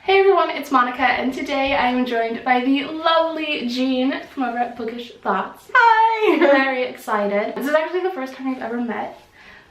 Hey everyone, it's Monica, and today I am joined by the lovely Jean from over at Bookish Thoughts. Hi! I'm very excited. This is actually the first time we've ever met,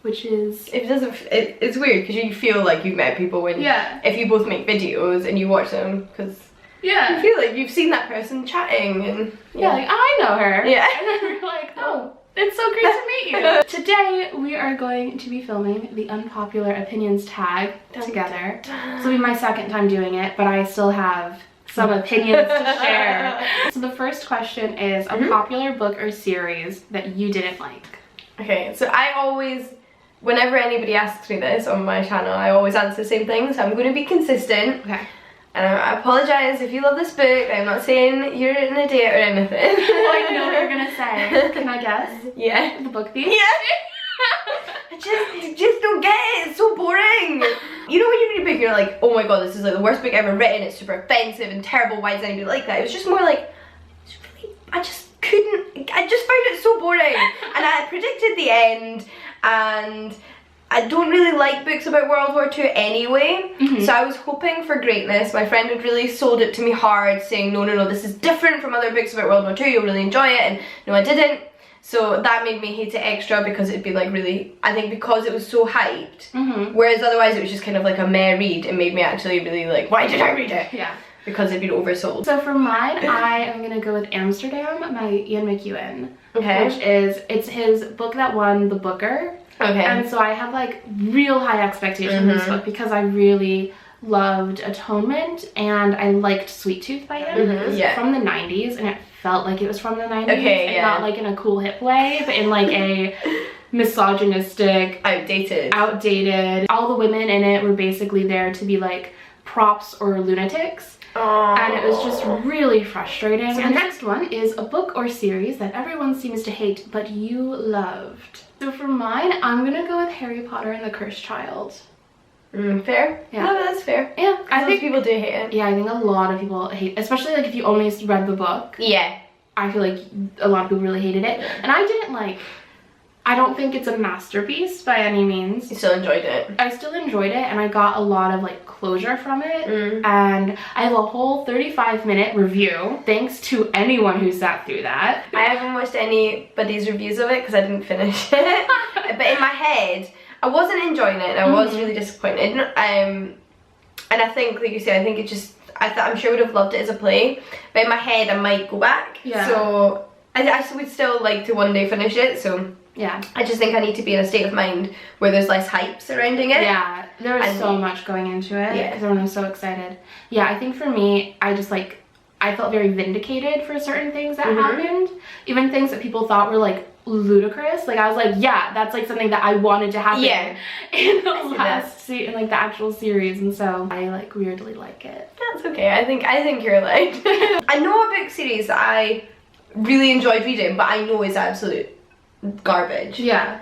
which is... It's weird because you feel like you've met people when... Yeah. If you both make videos and you watch them, because... Yeah. You feel like you've seen that person chatting and... Yeah, like, I know her. Yeah. And then we're like, oh, it's so great to meet you. Today, we are going to be filming the Unpopular Opinions tag together. This will be my second time doing it, but I still have some opinions to share. So the first question is a popular book or series that you didn't like. Okay, so I always... Whenever anybody asks me this on my channel, I always answer the same thing, so I'm going to be consistent. Okay. And I apologise if you love this book. I'm not saying you're in a date or anything. Oh, I know what you're gonna say. Can I guess? Yeah. The Book Thief? Yeah. I just don't get it. It's so boring. You know when you read a book, you're like, oh my god, this is like the worst book ever written. It's super offensive and terrible. Why does anybody like that? It was just more like, it's really, I just found it so boring. And I predicted the end, and I don't really like books about World War II anyway, so I was hoping for greatness. My friend had really sold it to me hard, saying, no, this is different from other books about World War II, you'll really enjoy it, and no, I didn't. So that made me hate it extra because it'd be like really, I think because it was so hyped, whereas otherwise it was just kind of like a meh read, it made me actually really like, why did I read it? Yeah. Because it'd been oversold. So for mine, I am gonna go with Amsterdam by Ian McEwan. Okay. Which is, it's his book that won the Booker. Okay. And so I have like real high expectations of this book because I really loved Atonement and I liked Sweet Tooth by him. It's from the 90s and it felt like it was from the 90s. Okay, and not like in a cool hip way, but in like a misogynistic, outdated. All the women in it were basically there to be like props or lunatics. And it was just really frustrating. So the next one is a book or series that everyone seems to hate but you loved. So for mine, I'm gonna go with Harry Potter and the Cursed Child. Fair? Yeah. No, that's fair. Yeah, I think people do hate it. Yeah, I think a lot of people hate, especially like if you only read the book. Yeah. I feel like a lot of people really hated it. And I didn't like, I don't think it's a masterpiece by any means. You still enjoyed it? I still enjoyed it and I got a lot of like closure from it. And I have a whole 35-minute review thanks to anyone who sat through that. I haven't watched anybody's reviews of it because I didn't finish it. But in my head, I wasn't enjoying it and I was really disappointed. And I think, like you said, I think it just, I'm sure I would have loved it as a play. But in my head, I might go back. Yeah. So I would still like to one day finish it. So yeah, I just think I need to be in a state of mind where there's less hype surrounding it. Yeah, there was so much going into it because everyone was so excited. Yeah, I think for me, I just like, I felt very vindicated for certain things that happened. Even things that people thought were like ludicrous. Like I was like, yeah, that's like something that I wanted to happen in the last in like the actual series, and so I like weirdly like it. That's okay. I think you're like I know a book series that I really enjoyed reading, but I know is absolute garbage. Yeah.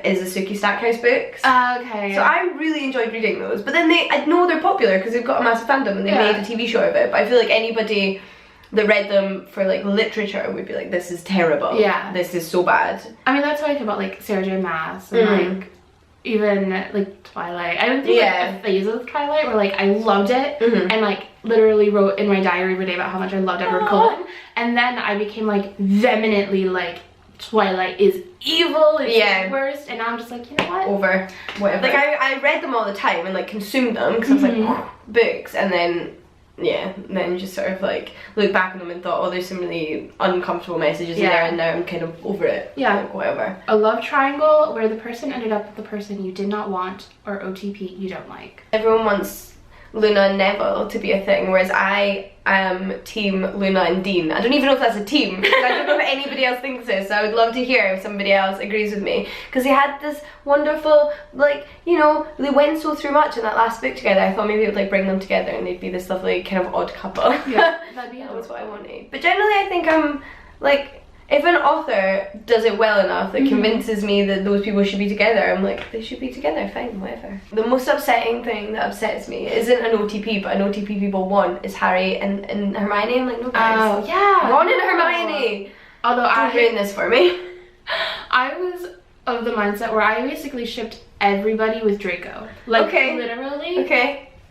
Is the Suki Stackhouse books. Okay. So I really enjoyed reading those, but then I know they're popular because they've got a massive fandom and they made a TV show of it, but I feel like anybody that read them for like literature would be like, this is terrible. Yeah. This is so bad. I mean, that's how I feel about like Sarah J Maas and like even like Twilight. I went through like a phase of Twilight where like I loved it and like literally wrote in my diary every day about how much I loved Edward Cullen, and then I became like vehemently like Twilight is evil, it's the worst, and now I'm just like, you know what? Over. Whatever. Like I read them all the time and like consumed them because I was like, books, and then then just sort of like look back on them and thought, oh, there's some really uncomfortable messages in there, and now I'm kind of over it. Yeah. Like, whatever. A love triangle where the person ended up with the person you did not want, or OTP you don't like. Everyone wants Luna and Neville to be a thing, whereas I am team Luna and Dean. I don't even know if that's a team, because I don't know if anybody else thinks this, so I would love to hear if somebody else agrees with me, because they had this wonderful, like, you know, they went so through much in that last book together. I thought maybe it would like bring them together and they'd be this lovely kind of odd couple. Yeah, that'd be That's what I wanted. But generally I think I'm like, if an author does it well enough that convinces me that those people should be together, I'm like, they should be together, fine, whatever. The most upsetting thing that upsets me isn't an OTP, but an OTP people want is Harry and Hermione. I'm like, no guys. Oh, yeah. Ron and Hermione. Although Don't ruin this for me. I was of the mindset where I basically shipped everybody with Draco. Like, literally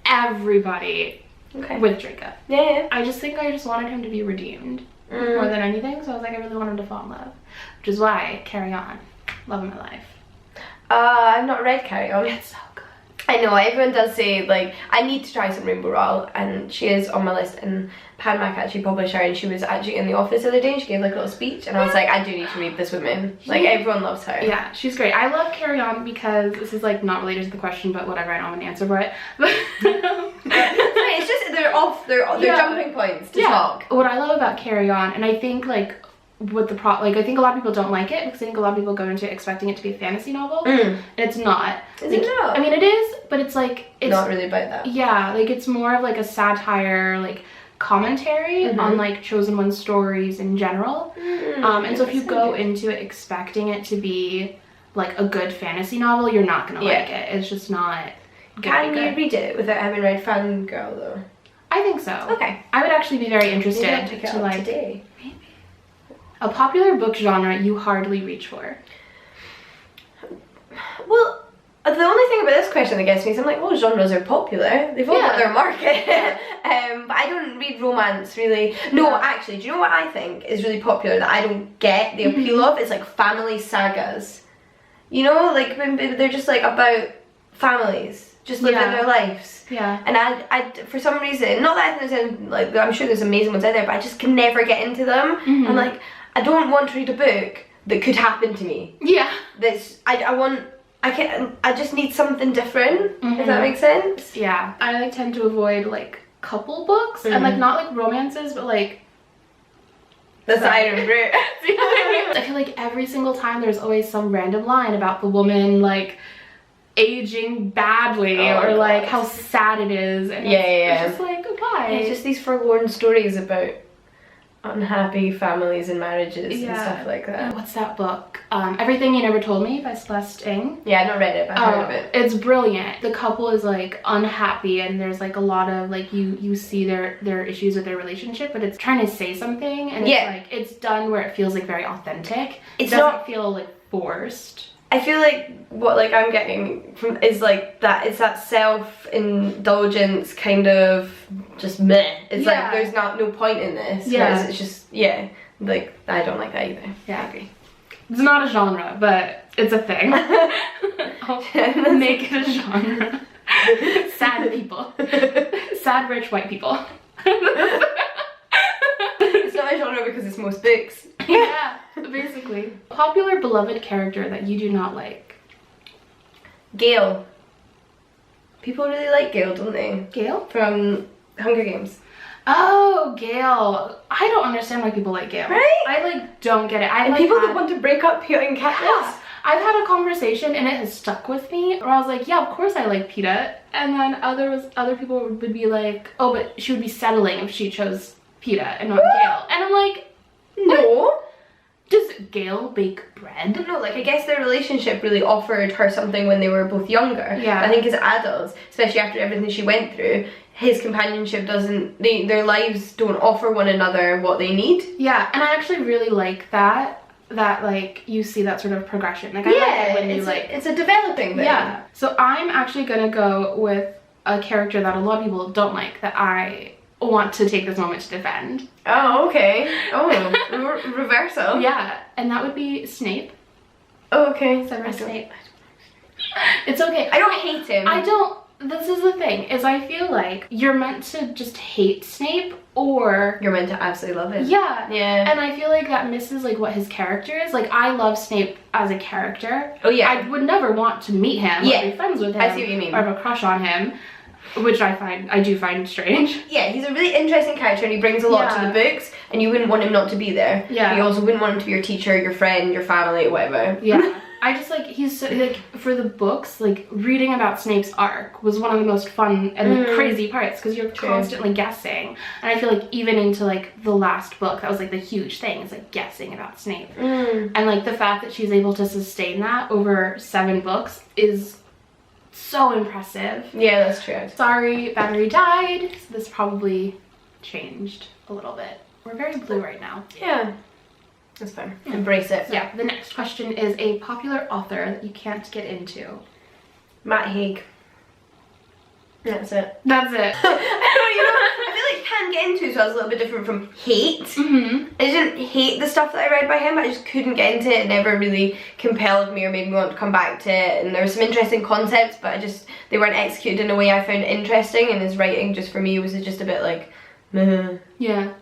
everybody. Okay. with Draco. Yeah. I just think I just wanted him to be redeemed more than anything, so I was like, I really wanted to fall in love, which is why Carry On, love of my life. I've not read Carry On. It's so good. I know, everyone does say, like, I need to try some Rainbow Rowell, and she is on my list, and Pan Mac actually published her, and she was actually in the office the other day, and she gave like a little speech, and I was like, I do need to read this woman. Like, everyone loves her. Yeah, she's great. I love Carry On because, this is like not related to the question, but whatever, I don't have an answer for it. But it's just, they're jumping points to talk. What I love about Carry On, and I think like, with the I think a lot of people don't like it because I think a lot of people go into it expecting it to be a fantasy novel, and it's not. Is it not? I mean, it is, but it's like, it's not really about that. Yeah, like it's more of like a satire, like commentary on like chosen one stories in general. And so if you go into it expecting it to be like a good fantasy novel, you're not gonna like it. It's just not Can you read it without having read Fangirl though? I think so. Okay. I would actually be very interested to like today. A popular book genre you hardly reach for. Well, the only thing about this question that gets me is I'm like, well, genres are popular. They've all got their market. But I don't read romance really. No, actually, do you know what I think is really popular that I don't get the appeal of? It's like family sagas. You know, like when they're just like about families just living their lives. Yeah. And I for some reason, not that I think there's like, I'm sure there's amazing ones out there, but I just can never get into them. I'm like, I don't want to read a book that could happen to me. Yeah. I just need something different, if that makes sense. Yeah. I like tend to avoid like couple books and like not like romances, but like the siren route. I feel like every single time there's always some random line about the woman like aging badly or like how sad it is, and it's just like, why? It's just these forlorn stories about unhappy families and marriages and stuff like that. What's that book? Everything You Never Told Me by Celeste Ng. Yeah, I've not read it, but I've heard of it. It's brilliant. The couple is like unhappy, and there's like a lot of like you see their issues with their relationship, but it's trying to say something, and it's like it's done where it feels like very authentic. It doesn't feel like forced. I feel like what like I'm getting from is like that, it's that self-indulgence kind of just meh. It's like there's no point in this. Yeah. It's just like I don't like that either. Yeah, I agree. It's not a genre, but it's a thing. I'll make it a genre. Sad people. Sad rich white people. It's not a genre because it's most books. Yeah, basically. Popular beloved character that you do not like. Gale. People really like Gale, don't they? Gale? From Hunger Games. Oh, Gale. I don't understand why people like Gale. Right? I like don't get it. And like, people that want to break up Peeta and Katniss. Yeah. I've had a conversation and it has stuck with me where I was like, yeah, of course I like Peeta. And then other people would be like, oh, but she would be settling if she chose Peeta and not Gale. And I'm like, no. Does Gale bake bread? No, like I guess their relationship really offered her something when they were both younger. Yeah. I think as adults, especially after everything she went through, his companionship doesn't, their lives don't offer one another what they need. Yeah, and I actually really like that like you see that sort of progression. Like I like it when you like it's a developing thing. Yeah. So I'm actually gonna go with a character that a lot of people don't like that I want to take this moment to defend. Oh, okay. Oh, reversal. Yeah, and that would be Snape. Oh, okay. Severus Snape. It's okay. I don't hate him. I don't. This is the thing, is I feel like you're meant to just hate Snape or you're meant to absolutely love him. Yeah. Yeah. And I feel like that misses like what his character is. Like I love Snape as a character. Oh yeah. I would never want to meet him or be friends with him. I see what you mean. Or have a crush on him. Which I do find strange. Yeah, he's a really interesting character and he brings a lot to the books, and you wouldn't want him not to be there. Yeah. You also wouldn't want him to be your teacher, your friend, your family, whatever. Yeah. I just like, he's so, like, for the books, like reading about Snape's arc was one of the most fun and like, crazy parts because you're constantly guessing. And I feel like even into like the last book, that was like the huge thing, is like guessing about Snape. And like the fact that she's able to sustain that over 7 books is so impressive. Yeah, that's true. Sorry, battery died. So this probably changed a little bit. We're very blue right now. Yeah. That's fine. Embrace it. Yeah, the next question is a popular author that you can't get into. Matt Haig. That's it. That's it. I don't, so that's a little bit different from hate. Mm-hmm. I didn't hate the stuff that I read by him, I just couldn't get into it. It never really compelled me or made me want to come back to it, and there were some interesting concepts, but they weren't executed in a way I found interesting, and his writing just for me was just a bit like, meh. Yeah.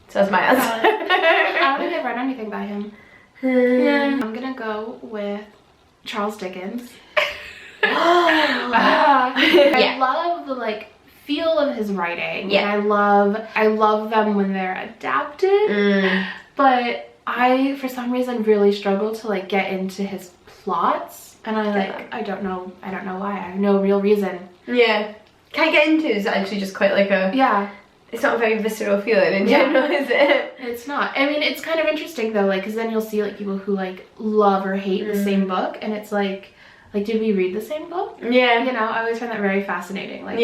So that's my answer. I don't think I've read anything by him. Yeah. I'm gonna go with Charles Dickens. I love the like feel of his writing. Yeah. And I love them when they're adapted. But I for some reason really struggle to like get into his plots. And I don't know why. I have no real reason. Yeah. Can't get into it is actually just quite like a it's not a very visceral feeling in general, is it? It's not. I mean, it's kind of interesting though, like, because then you'll see like people who like love or hate the same book, and it's like, did we read the same book? Yeah. You know, I always find that very fascinating. Like,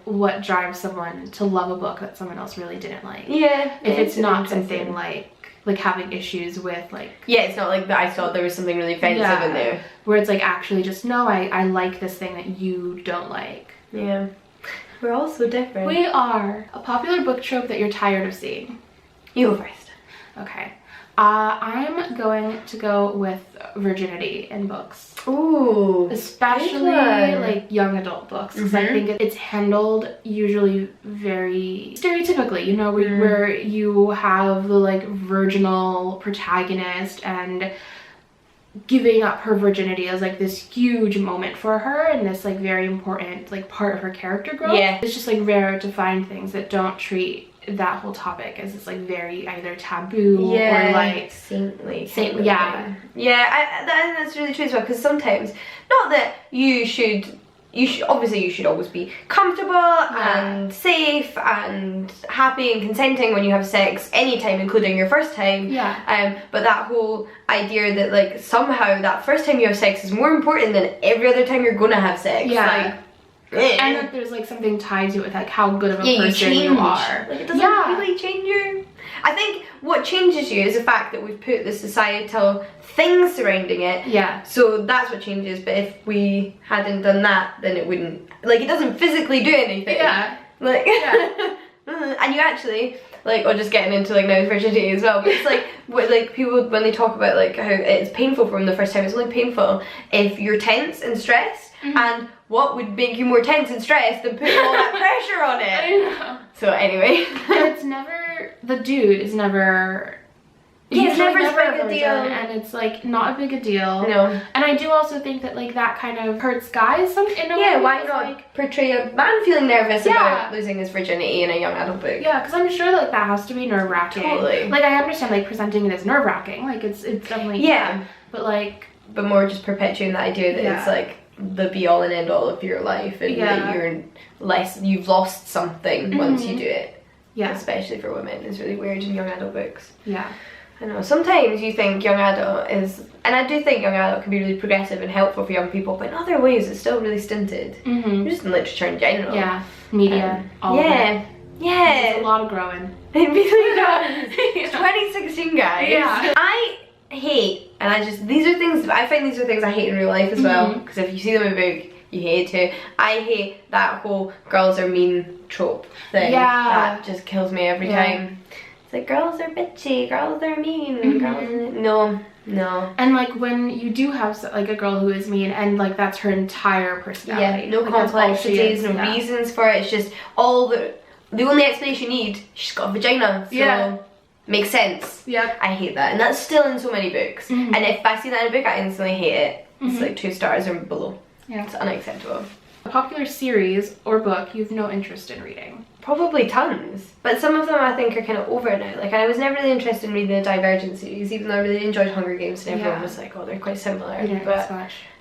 what drives someone to love a book that someone else really didn't like? Yeah. If it's not something like having issues with like. Yeah, it's not like that. I thought there was something really offensive in there. Where it's like actually just no, I like this thing that you don't like. Yeah. We're all so different. We are. A popular book trope that you're tired of seeing. You go first. Okay. I'm going to go with virginity in books. Ooh. Especially like young adult books. Because I think it's handled usually very stereotypically, you know, where you have the like virginal protagonist and giving up her virginity as like this huge moment for her and this like very important like part of her character growth. Yeah. It's just like rare to find things that don't treat that whole topic as this like very either taboo or like saintly. That's really true as well, because sometimes, not that you should always be comfortable and safe and happy and consenting when you have sex anytime, including your first time. But that whole idea that like somehow that first time you have sex is more important than every other time you're gonna have sex. And that there's like something tied to it with like how good of a person you are. Like it doesn't really change you. I think what changes you is the fact that we've put the societal things surrounding it. Yeah. So that's what changes. But if we hadn't done that, then it wouldn't. Like it doesn't physically do anything. Yeah. Like. Yeah. And you actually like, or just getting into like now virginity as well. But it's like what like people when they talk about like how it's painful for them the first time. It's only painful if you're tense and stressed. And what would make you more tense and stressed than putting all that pressure on it? I know. So anyway. It's never, the dude is never, he's never as big a deal. And it's like not a big a deal. No. And I do also think that like that kind of hurts guys in a way. Yeah, why not like, portray a man feeling nervous about losing his virginity in a young adult book? Yeah, because I'm sure like that has to be nerve-wracking. Totally. Like I understand like presenting it as nerve-wracking. Like it's definitely but like. But more just perpetuating the idea that it's like the be all and end all of your life, and that you've lost something once you do it. Yeah. Especially for women, it's really weird in young adult books. Yeah. I know, sometimes you think young adult is, and I do think young adult can be really progressive and helpful for young people, but in other ways it's still really stinted. Just in literature in general. Yeah. Media, all of it. Yeah. There's a lot of growing. It really does. It's 2016, guys. Yeah. I hate, and these are things I hate in real life as well, because if you see them in a book you hate it too. I hate that whole girls are mean trope thing. That just kills me every time. It's like girls are bitchy, girls are mean, girls no. And like when you do have like a girl who is mean and like that's her entire personality. No complexities, no reasons for it. It's just all the only explanation you need, she's got a vagina. So makes sense. Yeah. I hate that. And that's still in so many books. And if I see that in a book, I instantly hate it. It's like 2 stars or below. Yeah. It's unacceptable. A popular series or book you've no interest in reading? Probably tons. But some of them I think are kind of over now. Like I was never really interested in reading the Divergent series, even though I really enjoyed Hunger Games and everyone was like, oh, they're quite similar.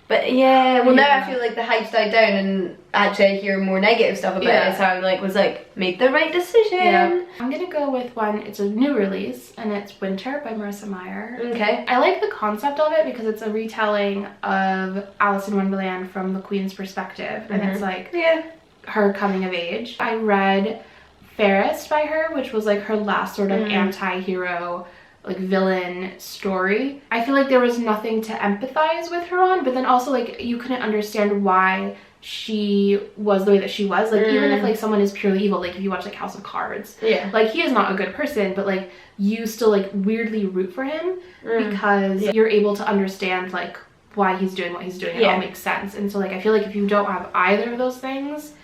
But yeah, well now I feel like the hype's died down and actually I hear more negative stuff about it, so I was like, make the right decision. Yeah. I'm gonna go with one, it's a new release, and it's Winter by Marissa Meyer. Okay. I like the concept of it because it's a retelling of Alice in Wonderland from the Queen's perspective, and it's like her coming of age. I read Fairest by her, which was like her last sort of anti-hero like villain story. I feel like there was nothing to empathize with her on, but then also like you couldn't understand why she was the way that she was. Like, even if, like, someone is purely evil, like, if you watch, like, House of Cards, like, he is not a good person, but, like, you still, like, weirdly root for him because you're able to understand, like, why he's doing what he's doing. It all makes sense. And so, like, I feel like if you don't have either of those things,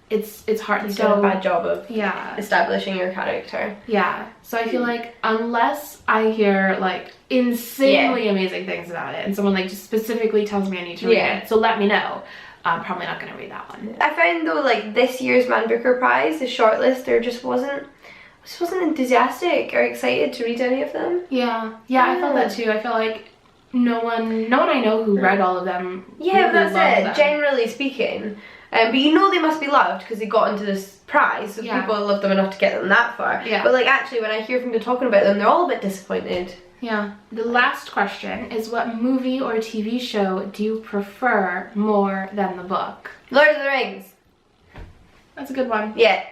it's hard. You've done a bad job of yeah, establishing your character. Yeah. So I feel like unless I hear, like, insanely amazing things about it and someone, like, just specifically tells me I need to read it, so let me know. I'm probably not going to read that one. I found, though, like, this year's Man Booker Prize, the shortlist, there just wasn't enthusiastic or excited to read any of them. Yeah, I felt that too. I felt like no one I know who read all of them. Yeah, really, that's it, them. Generally speaking. But you know they must be loved because they got into this prize, so people love them enough to get them that far. Yeah. But, like, actually, when I hear people talking about them, they're all a bit disappointed. Yeah. The last question is, what movie or TV show do you prefer more than the book? Lord of the Rings. That's a good one. Yeah,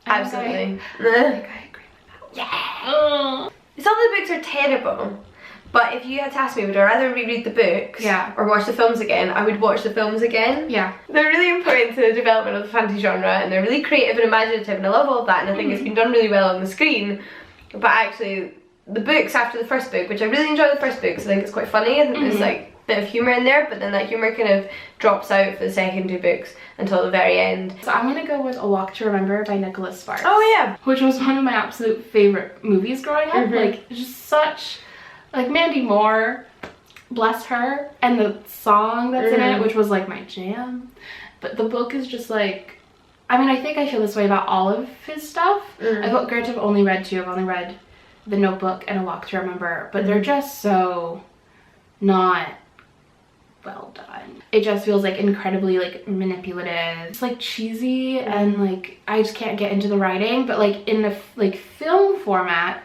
absolutely. I agree with that one. Yeah. Some of the books are terrible, but if you had to ask me, would I rather reread the books or watch the films again, I would watch the films again. Yeah. They're really important to the development of the fantasy genre, and they're really creative and imaginative, and I love all of that, and I think it's been done really well on the screen. But actually, the books after the first book, which I really enjoy the first book because I think it's quite funny, and there's like a bit of humour in there, but then that humour kind of drops out for the second two books until the very end. So I'm gonna go with A Walk to Remember by Nicholas Sparks. Oh yeah. Which was one of my absolute favourite movies growing up. Like, just such, like, Mandy Moore, bless her, and the song that's in it, which was like my jam. But the book is just like, I mean, I think I feel this way about all of his stuff. I've granted I've only read two. I've only read The Notebook and A Walk to Remember, but they're just so not well done. It just feels like incredibly, like, manipulative. It's like cheesy and, like, I just can't get into the writing, but, like, in the like film format,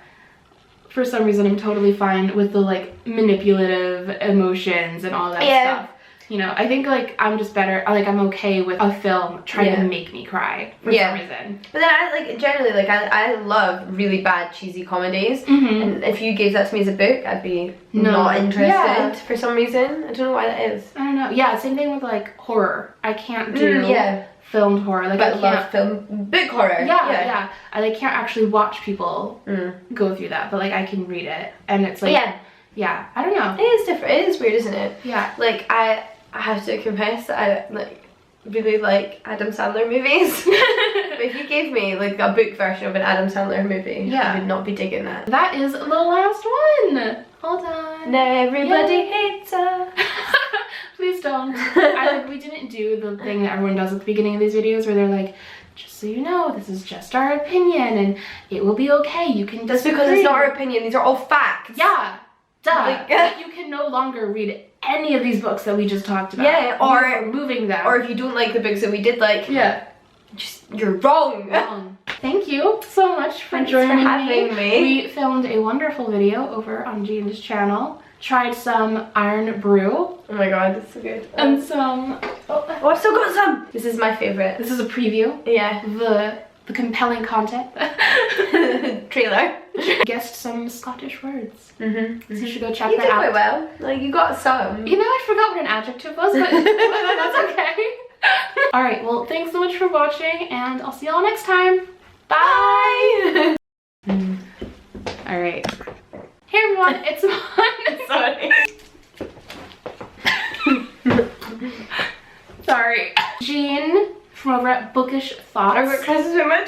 for some reason I'm totally fine with the, like, manipulative emotions and all that stuff. You know, I think, like, I'm just better, like, I'm okay with a film trying to make me cry for some reason. But then I, like, generally, like, I love really bad cheesy comedies, and if you gave that to me as a book, I'd be not interested for some reason. I don't know why that is. I don't know. Yeah, same thing with, like, horror. I can't do filmed horror. Like, but I love book horror. Yeah. I can't actually watch people go through that, but, like, I can read it, and it's like, yeah, I don't know. It is different. It is weird, isn't it? Yeah. Like, I have to confess that I, like, really like Adam Sandler movies. But if you gave me, like, a book version of an Adam Sandler movie, I would not be digging that. That is the last one. Hold on. Now everybody hates us. Please don't. We didn't do the thing that everyone does at the beginning of these videos where they're like, just so you know, this is just our opinion and it will be okay. You can That's because it's not our opinion. These are all facts. Yeah. Duh. Like, you can no longer read any of these books that we just talked about. Yeah, or moving them. Or if you don't like the books that we did like, you're wrong. Thank you so much for joining me. We filmed a wonderful video over on Jean's channel. Tried some Iron Brew. Oh my god, that's so good. And some... Oh, I've still got some! This is my favourite. This is a preview. Yeah. The compelling content. Trailer. Guessed some Scottish words. So you should go check that out. You did quite well. Like, you got some. You know, I forgot what an adjective was, but that's okay. Alright, well, thanks so much for watching, and I'll see y'all next time. Bye! Alright. Hey everyone, it's Sorry. Jean from over at Bookish Thoughts. I've got crisis with my